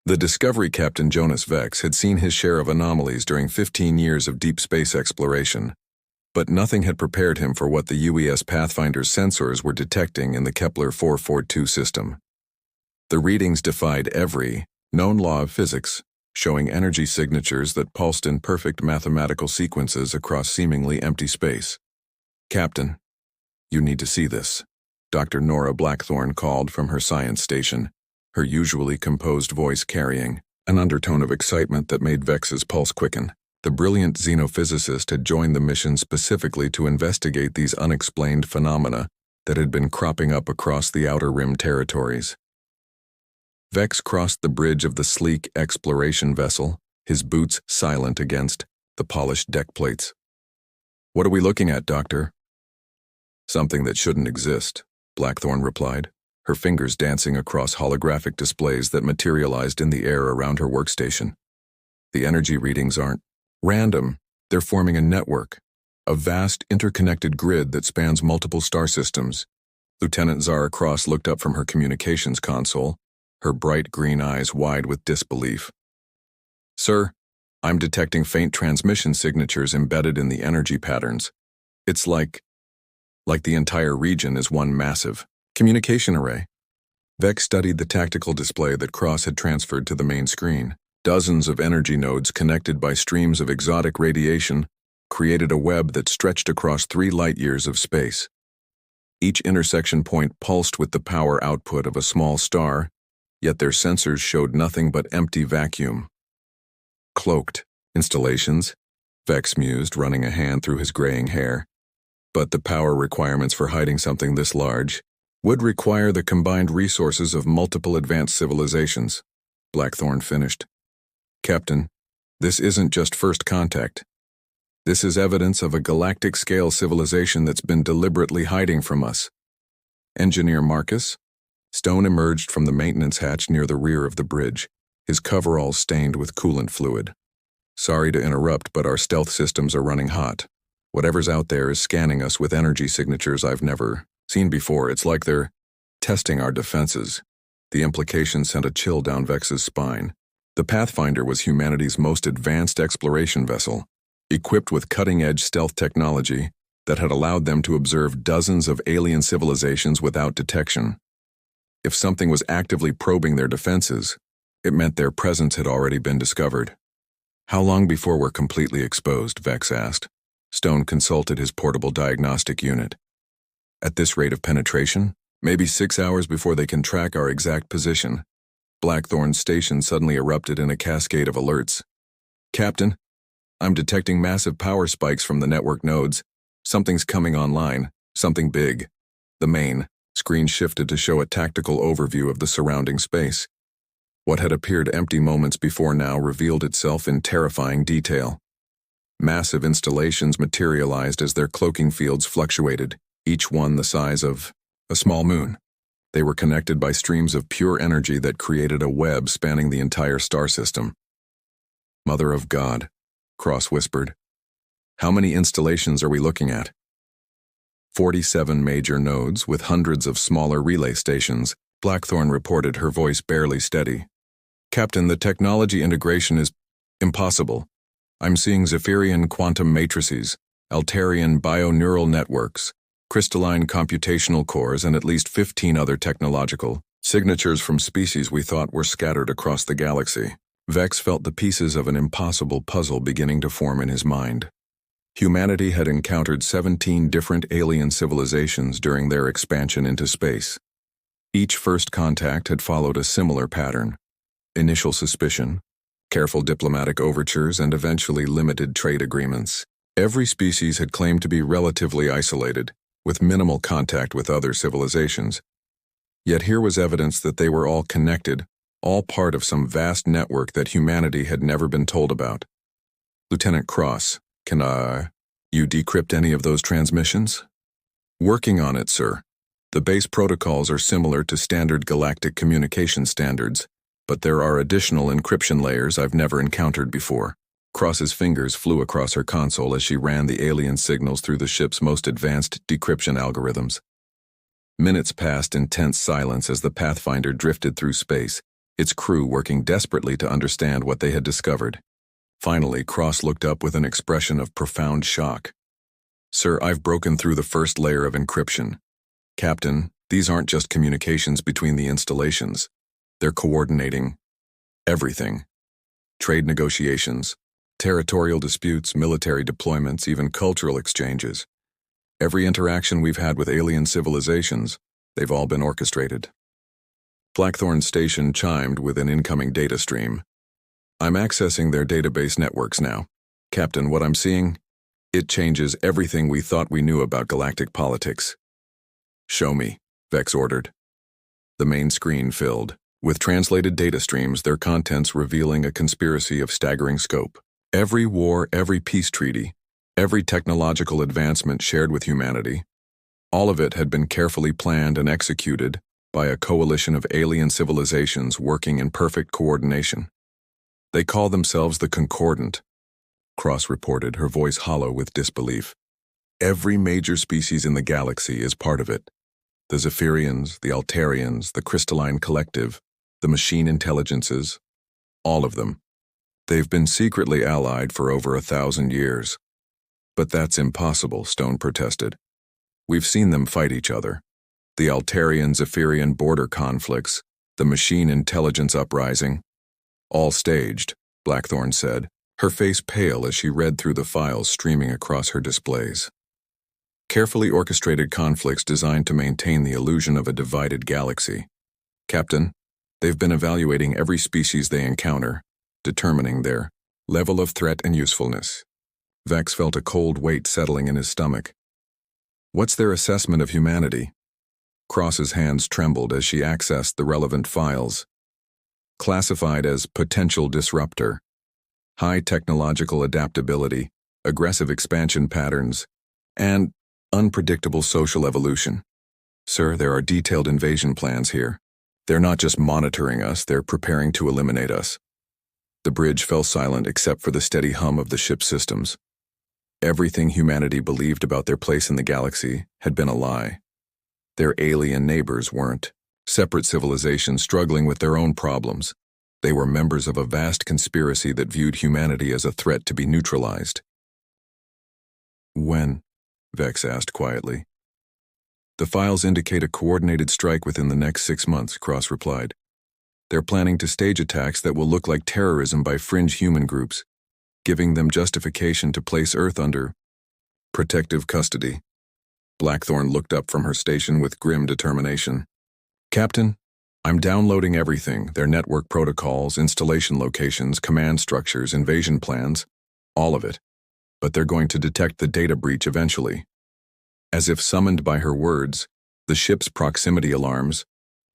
The Discovery Captain Jonas Vex had seen his share of anomalies during 15 years of deep space exploration, but nothing had prepared him for what the UES Pathfinder's sensors were detecting in the Kepler 442 system. The readings defied every known law of physics, showing energy signatures that pulsed in perfect mathematical sequences across seemingly empty space. "Captain, you need to see this," Dr. Nora Blackthorne called from her science station, her usually composed voice carrying an undertone of excitement that made Vex's pulse quicken. The brilliant xenophysicist had joined the mission specifically to investigate these unexplained phenomena that had been cropping up across the Outer Rim territories. Vex crossed the bridge of the sleek exploration vessel, his boots silent against the polished deck plates. "What are we looking at, Doctor?" "Something that shouldn't exist," Blackthorne replied, her fingers dancing across holographic displays that materialized in the air around her workstation. "The energy readings aren't random. They're forming a network, a vast interconnected grid that spans multiple star systems." Lieutenant Zara Cross looked up from her communications console, her bright green eyes wide with disbelief. "Sir, I'm detecting faint transmission signatures embedded in the energy patterns. It's like the entire region is one massive communication array." Vex studied the tactical display that Cross had transferred to the main screen. Dozens of energy nodes connected by streams of exotic radiation created a web that stretched across 3 light-years of space. Each intersection point pulsed with the power output of a small star, yet their sensors showed nothing but empty vacuum. "Cloaked installations," Vex mused, running a hand through his graying hair. "But the power requirements for hiding something this large would require the combined resources of multiple advanced civilizations," Blackthorne finished. "Captain, this isn't just first contact. This is evidence of a galactic-scale civilization that's been deliberately hiding from us." Engineer Marcus? Stone emerged from the maintenance hatch near the rear of the bridge, his coveralls stained with coolant fluid. "Sorry to interrupt, but our stealth systems are running hot. Whatever's out there is scanning us with energy signatures I've never seen before. It's like they're testing our defenses." The implication sent a chill down Vex's spine. The Pathfinder was humanity's most advanced exploration vessel, equipped with cutting-edge stealth technology that had allowed them to observe dozens of alien civilizations without detection. If something was actively probing their defenses, it meant their presence had already been discovered. "How long before we're completely exposed?" Vex asked. Stone consulted his portable diagnostic unit. "At this rate of penetration, maybe 6 hours before they can track our exact position." Blackthorne's station suddenly erupted in a cascade of alerts. "Captain, I'm detecting massive power spikes from the network nodes. Something's coming online, something big." The main screen shifted to show a tactical overview of the surrounding space. What had appeared empty moments before now revealed itself in terrifying detail. Massive installations materialized as their cloaking fields fluctuated, each one the size of a small moon. They were connected by streams of pure energy that created a web spanning the entire star system. "Mother of God," Cross whispered. "How many installations are we looking at?" 47 major nodes with hundreds of smaller relay stations, Blackthorne reported, her voice barely steady. "Captain, the technology integration is impossible. I'm seeing Zephyrian quantum matrices, Altarian bioneural networks, crystalline computational cores, and at least 15 other technological signatures from species we thought were scattered across the galaxy." Vex felt the pieces of an impossible puzzle beginning to form in his mind. Humanity had encountered 17 different alien civilizations during their expansion into space. Each first contact had followed a similar pattern: initial suspicion, careful diplomatic overtures, and eventually limited trade agreements. Every species had claimed to be relatively isolated, with minimal contact with other civilizations. Yet here was evidence that they were all connected, all part of some vast network that humanity had never been told about. "Lieutenant Cross, can you decrypt any of those transmissions?" "Working on it, sir. The base protocols are similar to standard galactic communication standards, but there are additional encryption layers I've never encountered before." Cross's fingers flew across her console as she ran the alien signals through the ship's most advanced decryption algorithms. Minutes passed in tense silence as the Pathfinder drifted through space, its crew working desperately to understand what they had discovered. Finally, Cross looked up with an expression of profound shock. "Sir, I've broken through the first layer of encryption. Captain, these aren't just communications between the installations. They're coordinating everything. Trade negotiations, territorial disputes, military deployments, even cultural exchanges. Every interaction we've had with alien civilizations, they've all been orchestrated." Blackthorn's station chimed with an incoming data stream. "I'm accessing their database networks now. Captain, what I'm seeing? It changes everything we thought we knew about galactic politics." "Show me," Vex ordered. The main screen filled, with translated data streams, their contents revealing a conspiracy of staggering scope. Every war, every peace treaty, every technological advancement shared with humanity, all of it had been carefully planned and executed by a coalition of alien civilizations working in perfect coordination. "They call themselves the Concordant," Cross reported, her voice hollow with disbelief. "Every major species in the galaxy is part of it. The Zephyrians, the Altarians, the Crystalline Collective, the machine intelligences, all of them. They've been secretly allied for over 1,000 years. But that's impossible," Stone protested. "We've seen them fight each other. The Altarian-Zephyrian border conflicts, the machine intelligence uprising. All staged," Blackthorn said, her face pale as she read through the files streaming across her displays. "Carefully orchestrated conflicts designed to maintain the illusion of a divided galaxy. Captain, they've been evaluating every species they encounter, determining their level of threat and usefulness." Vex felt a cold weight settling in his stomach. "What's their assessment of humanity?" Cross's hands trembled as she accessed the relevant files. "Classified as potential disruptor. High technological adaptability, aggressive expansion patterns, and unpredictable social evolution. Sir, there are detailed invasion plans here. They're not just monitoring us, they're preparing to eliminate us." The bridge fell silent except for the steady hum of the ship's systems. Everything humanity believed about their place in the galaxy had been a lie. Their alien neighbors weren't. Separate civilizations struggling with their own problems. They were members of a vast conspiracy that viewed humanity as a threat to be neutralized. "When?" Vex asked quietly. "The files indicate a coordinated strike within the next 6 months," Cross replied. "They're planning to stage attacks that will look like terrorism by fringe human groups, giving them justification to place Earth under protective custody." Blackthorn looked up from her station with grim determination. "Captain, I'm downloading everything, their network protocols, installation locations, command structures, invasion plans, all of it. But they're going to detect the data breach eventually." As if summoned by her words, the ship's proximity alarms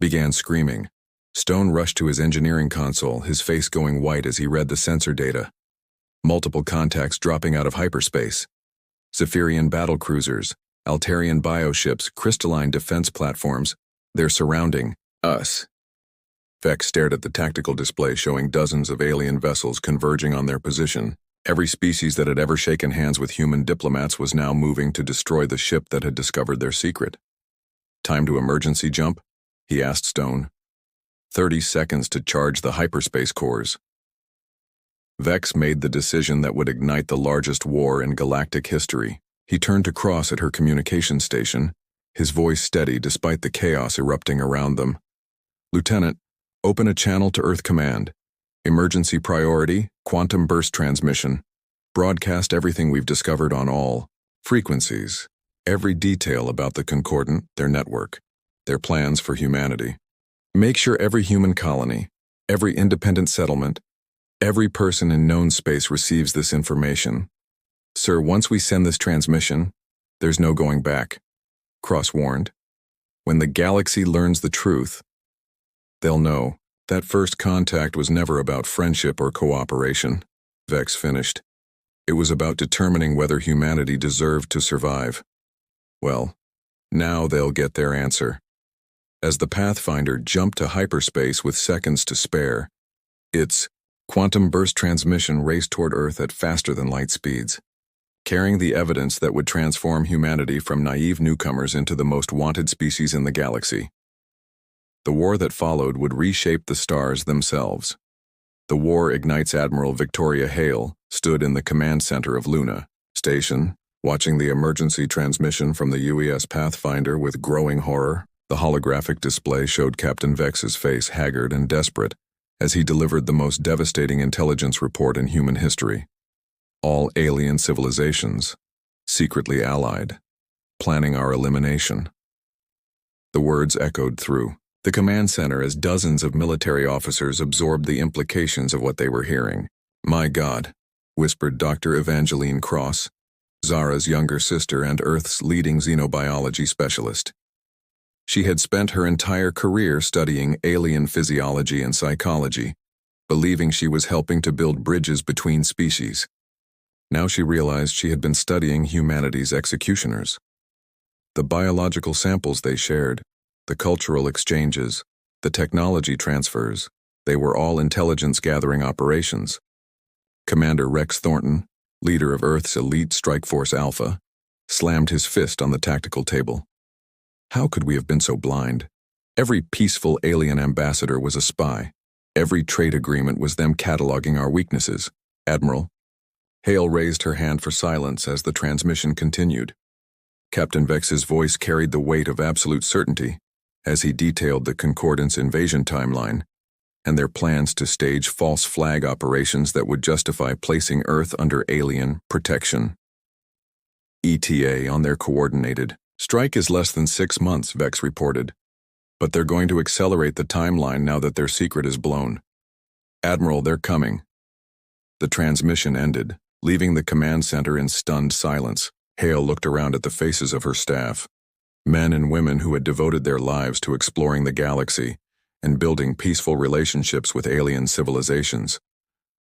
began screaming. Stone rushed to his engineering console, his face going white as he read the sensor data. Multiple contacts dropping out of hyperspace. Zephyrian battlecruisers, Altarian bioships, crystalline defense platforms, they're surrounding us. Vex stared at the tactical display showing dozens of alien vessels converging on their position. Every species that had ever shaken hands with human diplomats was now moving to destroy the ship that had discovered their secret. "Time to emergency jump?" he asked Stone. 30 seconds to charge the hyperspace cores." Vex made the decision that would ignite the largest war in galactic history. He turned to Cross at her communication station, his voice steady despite the chaos erupting around them. "Lieutenant, open a channel to Earth Command. Emergency priority, quantum burst transmission. Broadcast everything we've discovered on all frequencies. Every detail about the Concordant, their network, their plans for humanity. Make sure every human colony, every independent settlement, every person in known space receives this information. Sir, once we send this transmission, there's no going back," Cross warned. "When the galaxy learns the truth, they'll know that first contact was never about friendship or cooperation," Vex finished. "It was about determining whether humanity deserved to survive. Well, now they'll get their answer." As the Pathfinder jumped to hyperspace with seconds to spare, its quantum burst transmission raced toward Earth at faster than light speeds, carrying the evidence that would transform humanity from naive newcomers into the most wanted species in the galaxy. The war that followed would reshape the stars themselves. The war ignites. Admiral Victoria Hale stood in the command center of Luna Station, watching the emergency transmission from the UES Pathfinder with growing horror. The holographic display showed Captain Vex's face haggard and desperate as he delivered the most devastating intelligence report in human history. All alien civilizations, secretly allied, planning our elimination. The words echoed through the command center as dozens of military officers absorbed the implications of what they were hearing. "My God," whispered Dr. Evangeline Cross, Zara's younger sister and Earth's leading xenobiology specialist. She had spent her entire career studying alien physiology and psychology, believing she was helping to build bridges between species. Now she realized she had been studying humanity's executioners. The biological samples they shared, the cultural exchanges, the technology transfers, they were all intelligence-gathering operations. Commander Rex Thornton, leader of Earth's elite strike force Alpha, slammed his fist on the tactical table. How could we have been so blind? Every peaceful alien ambassador was a spy. Every trade agreement was them cataloging our weaknesses. "Admiral." Hale raised her hand for silence as the transmission continued. Captain Vex's voice carried the weight of absolute certainty as he detailed the Concordance invasion timeline and their plans to stage false flag operations that would justify placing Earth under alien protection. ETA on their coordinated strike is less than 6 months, Vex reported, but they're going to accelerate the timeline now that their secret is blown. "Admiral, they're coming." The transmission ended, leaving the command center in stunned silence. Hale looked around at the faces of her staff, men and women who had devoted their lives to exploring the galaxy and building peaceful relationships with alien civilizations.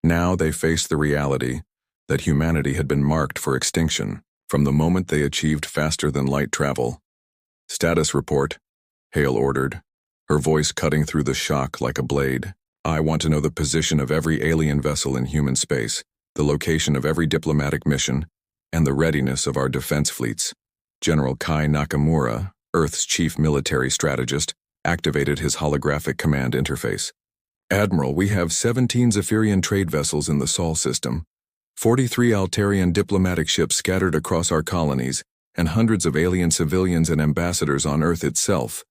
Now they faced the reality that humanity had been marked for extinction from the moment they achieved faster-than-light travel. "Status report," Hale ordered, her voice cutting through the shock like a blade. "I want to know the position of every alien vessel in human space, the location of every diplomatic mission, and the readiness of our defense fleets." General Kai Nakamura, Earth's chief military strategist, activated his holographic command interface. "Admiral, we have 17 Zephyrian trade vessels in the Sol system, 43 Altarian diplomatic ships scattered across our colonies, and hundreds of alien civilians and ambassadors on Earth itself.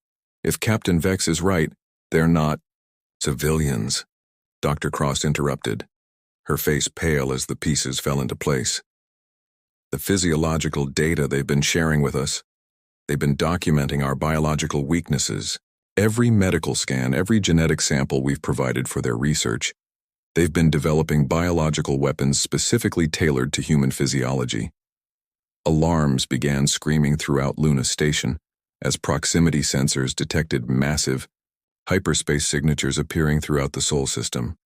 If Captain Vex is right, they're not civilians," Dr. Cross interrupted, her face pale as the pieces fell into place. "The physiological data they've been sharing with us, they've been documenting our biological weaknesses. Every medical scan, every genetic sample we've provided for their research. They've been developing biological weapons specifically tailored to human physiology." Alarms began screaming throughout Luna Station as proximity sensors detected massive, hyperspace signatures appearing throughout the Sol system.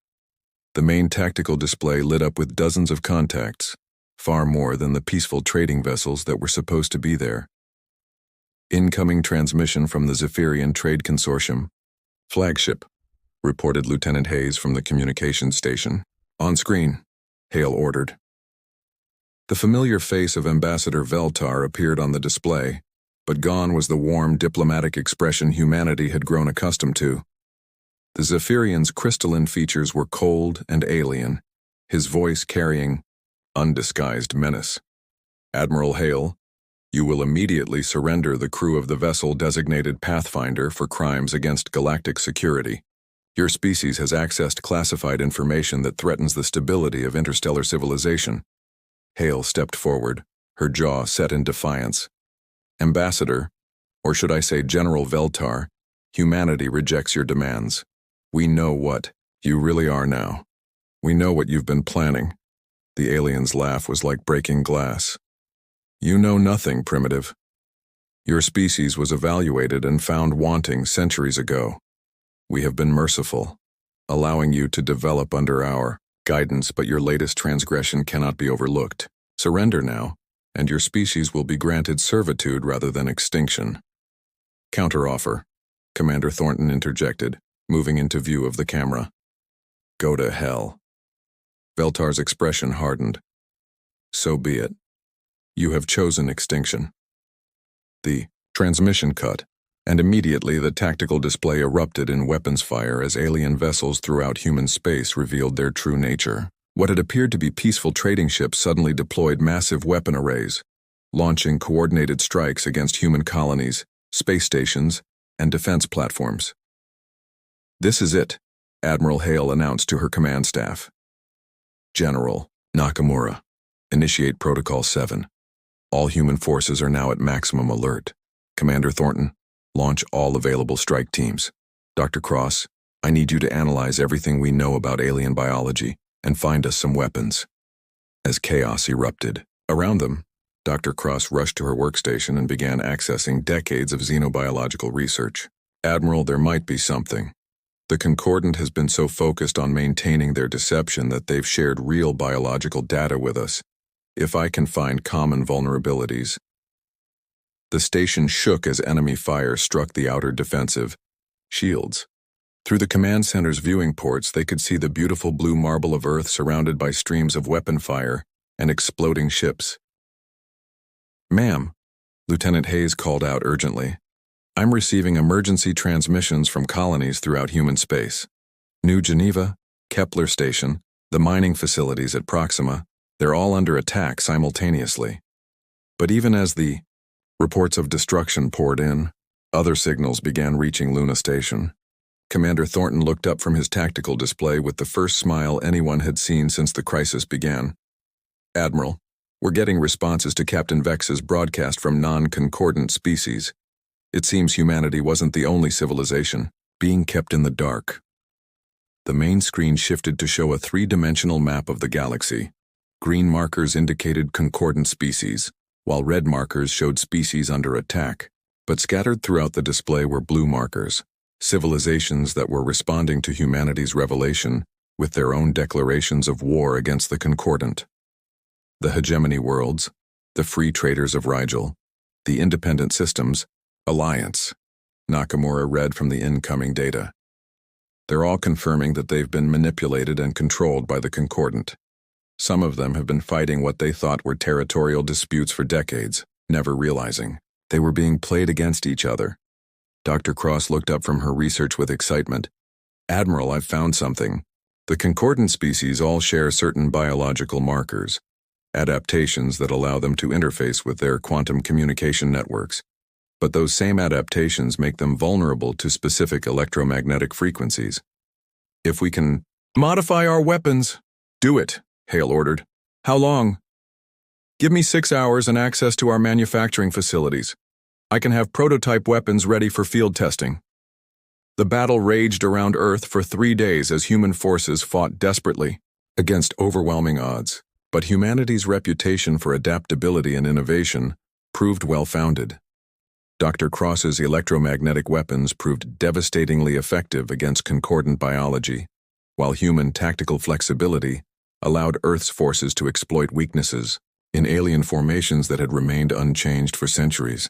The main tactical display lit up with dozens of contacts, far more than the peaceful trading vessels that were supposed to be there. "Incoming transmission from the Zephyrian Trade Consortium. Flagship," reported Lieutenant Hayes from the communications station. "On screen," Hale ordered. The familiar face of Ambassador Veltar appeared on the display, but gone was the warm diplomatic expression humanity had grown accustomed to. The Zephyrian's crystalline features were cold and alien, his voice carrying undisguised menace. "Admiral Hale, you will immediately surrender the crew of the vessel designated Pathfinder for crimes against galactic security. Your species has accessed classified information that threatens the stability of interstellar civilization." Hale stepped forward, her jaw set in defiance. "Ambassador, or should I say General Veltar, humanity rejects your demands. We know what you really are now. We know what you've been planning." The alien's laugh was like breaking glass. "You know nothing, primitive. Your species was evaluated and found wanting centuries ago. We have been merciful, allowing you to develop under our guidance, but your latest transgression cannot be overlooked. Surrender now, and your species will be granted servitude rather than extinction." "Counteroffer," Commander Thornton interjected, moving into view of the camera. "Go to hell." Veltar's expression hardened. "So be it. You have chosen extinction." The transmission cut, And immediately the tactical display erupted in weapons fire as alien vessels throughout human space revealed their true nature. What had appeared to be peaceful trading ships suddenly deployed massive weapon arrays, launching coordinated strikes against human colonies, space stations, and defense platforms. "This is it," Admiral Hale announced to her command staff. "General Nakamura, initiate Protocol 7. All human forces are now at maximum alert. Commander Thornton, launch all available strike teams. Dr. Cross, I need you to analyze everything we know about alien biology and find us some weapons." As chaos erupted around them, Dr. Cross rushed to her workstation and began accessing decades of xenobiological research. "Admiral, there might be something. The Concordant has been so focused on maintaining their deception that they've shared real biological data with us. If I can find common vulnerabilities." The station shook as enemy fire struck the outer defensive shields. Through the command center's viewing ports, they could see the beautiful blue marble of Earth surrounded by streams of weapon fire and exploding ships. "Ma'am," Lieutenant Hayes called out urgently, "I'm receiving emergency transmissions from colonies throughout human space. New Geneva, Kepler Station, the mining facilities at Proxima, they're all under attack simultaneously." But even as the reports of destruction poured in, other signals began reaching Luna Station. Commander Thornton looked up from his tactical display with the first smile anyone had seen since the crisis began. "Admiral, we're getting responses to Captain Vex's broadcast from non-concordant species. It seems humanity wasn't the only civilization being kept in the dark." The main screen shifted to show a three-dimensional map of the galaxy. Green markers indicated concordant species, while red markers showed species under attack. But scattered throughout the display were blue markers, civilizations that were responding to humanity's revelation with their own declarations of war against the Concordant. The hegemony worlds, the free traders of Rigel, the independent systems, Alliance, Nakamura read from the incoming data. They're all confirming that they've been manipulated and controlled by the Concordant. Some of them have been fighting what they thought were territorial disputes for decades, never realizing they were being played against each other. Dr. Cross looked up from her research with excitement. "Admiral, I've found something. The concordant species all share certain biological markers, adaptations that allow them to interface with their quantum communication networks. But those same adaptations make them vulnerable to specific electromagnetic frequencies. If we can modify our weapons, do it," Hale ordered. "How long?" "Give me 6 hours and access to our manufacturing facilities. I can have prototype weapons ready for field testing." The battle raged around Earth for 3 days as human forces fought desperately against overwhelming odds. But humanity's reputation for adaptability and innovation proved well-founded. Dr. Cross's electromagnetic weapons proved devastatingly effective against concordant biology, while human tactical flexibility allowed Earth's forces to exploit weaknesses in alien formations that had remained unchanged for centuries.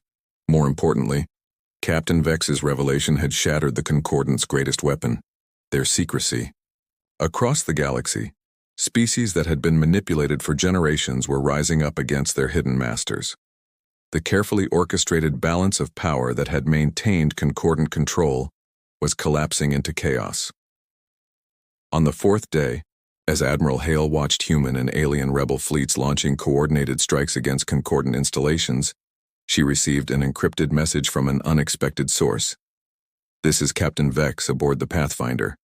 More importantly, Captain Vex's revelation had shattered the Concordant's greatest weapon, their secrecy. Across the galaxy, species that had been manipulated for generations were rising up against their hidden masters. The carefully orchestrated balance of power that had maintained concordant control was collapsing into chaos. On the 4th day, as Admiral Hale watched human and alien rebel fleets launching coordinated strikes against concordant installations, she received an encrypted message from an unexpected source. "This is Captain Vex aboard the Pathfinder.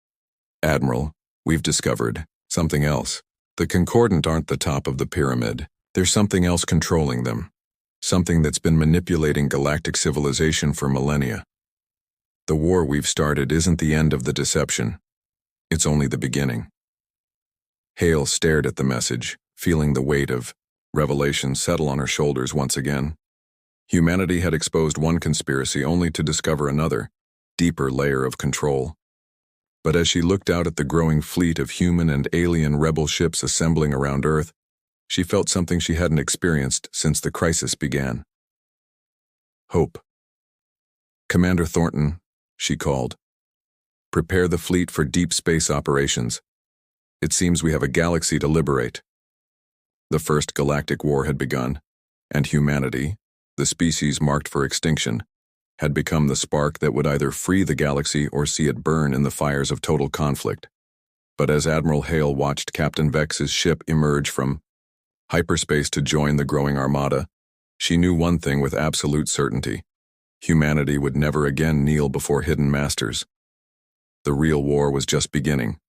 Admiral, we've discovered something else. The Concordant aren't the top of the pyramid. There's something else controlling them. Something that's been manipulating galactic civilization for millennia. The war we've started isn't the end of the deception. It's only the beginning." Hale stared at the message, feeling the weight of revelation settle on her shoulders once again. Humanity had exposed one conspiracy only to discover another, deeper layer of control. But as she looked out at the growing fleet of human and alien rebel ships assembling around Earth, she felt something she hadn't experienced since the crisis began. Hope. "Commander Thornton," she called. "Prepare the fleet for deep space operations. It seems we have a galaxy to liberate." The First Galactic War had begun, and humanity, the species marked for extinction, had become the spark that would either free the galaxy or see it burn in the fires of total conflict. But as Admiral Hale watched Captain Vex's ship emerge from hyperspace to join the growing armada, she knew one thing with absolute certainty: humanity would never again kneel before hidden masters. The real war was just beginning.